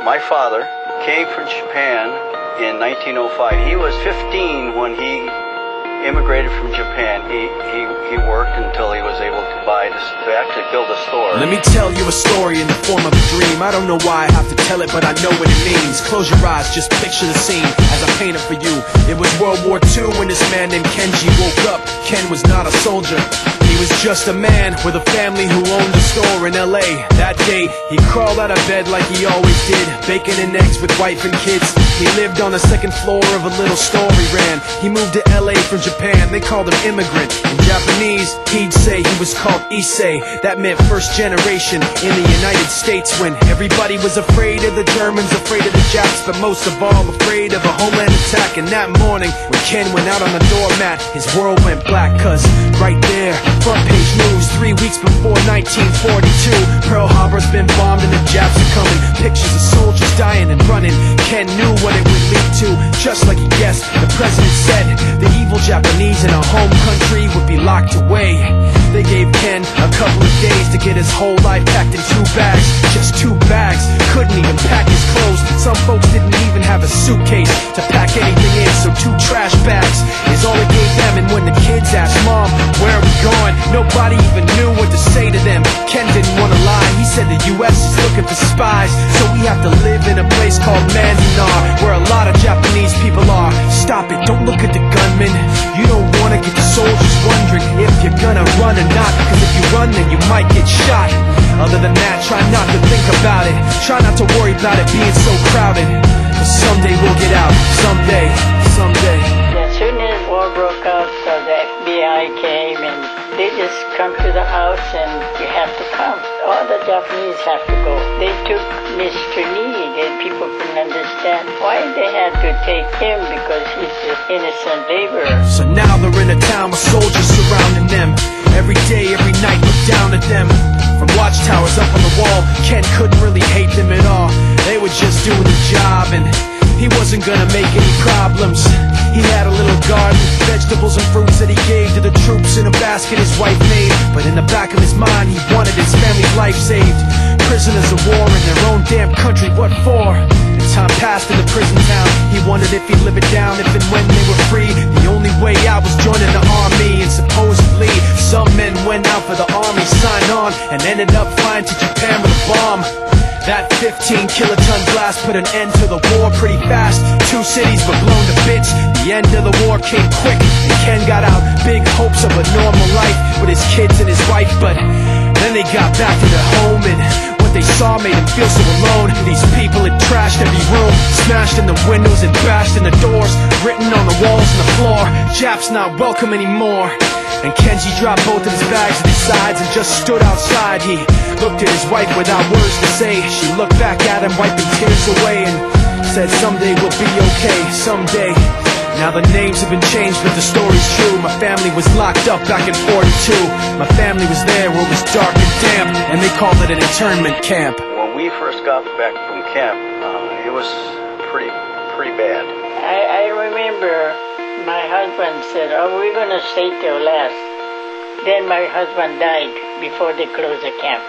My father came from Japan in 1905. He was 15 when he immigrated from Japan. He worked until he was able to actually build a store. Let me tell you a story in the form of a dream. I don't know why I have to tell it, but I know what it means. Close your eyes, just picture the scene as I paint it for you. It was World War II when this man named Kenji woke up. Ken was not a soldier. He was just a man with a family who owned a store in LA. That day, he crawled out of bed like he always did, bacon and eggs with wife and kids. He lived on the second floor of a little store he ran. He moved to LA from Japan, they called him immigrant. In Japanese, he'd say he was called Issei. That meant first generation in the United States, when everybody was afraid of the Germans, afraid of the Japs, but most of all afraid of a homeland attack. And that morning, when Ken went out on the doormat, his world went black, cause right there, front page news, 3 weeks before 1942, Pearl Harbor's been bombed and the Japs are coming. Pictures of soldiers dying and running. Ken knew what it would lead to, just like he guessed. The president said the evil Japanese in our home country would be locked away. They gave Ken a couple of days to get his whole life packed in 2 bags. Just 2 bags, couldn't even pack his clothes. Some folks didn't even have a suitcase to pack anything in, so 2 trash bags is all it gave them. And when the kids asked Mom, where are we going, nobody even knew what to say to them. Ken didn't want to lie, he said the US is looking for spies, so we have to live in a place called Manzanar, where a lot of Japanese people are. Stop it, don't look at the gunmen. You don't want to get the soldiers wondering if you're gonna run or not, because if you run then you might get shot. Other than that, try not to think about it. Try not to worry about it being so crowded. But someday we'll get out, someday. As soon as war broke out, the FBI came and they just come to the house and you have to come. All the Japanese have to go. They took Mr. Need and people couldn't understand why they had to take him, because he's an innocent laborer. So now they're in a town with soldiers surrounding them. Every day, every night, look down at them. From watchtowers up on the wall, Ken couldn't really hate them at all. They were just doing the job, and he wasn't gonna make any problems. He had a little garden, vegetables and fruits that he gave to the troops in a basket his wife made. But in the back of his mind, he wanted his family's life saved. Prisoners of war in their own damn country, what for? As time passed in the prison town, he wondered if he'd live it down if and when they were free. The only way out was joining the army, and supposedly some men went out for the army, signed on, and ended up flying to Japan with a bomb. That 15-kiloton blast put an end to the war pretty fast. 2 cities were blown to bits. The end of the war came quick, and Ken got out, big hopes of a normal life with his kids and his wife. But then they got back to their home, and what they saw made him feel so alone. These people had trashed every room, smashed in the windows and bashed in the doors, written on the walls and the floor, Japs not welcome anymore. And Kenji dropped both of his bags to the sides and just stood outside. He looked at his wife without words to say. She looked back at him, wiping tears away, and said, someday we'll be okay, someday. Now the names have been changed, but the story's true. My family was locked up back in 42. My family was there where it was dark and damp, and they called it an internment camp. When we first got back from camp, it was pretty bad. I remember my husband said, we're going to stay till last. Then my husband died before they closed the camp.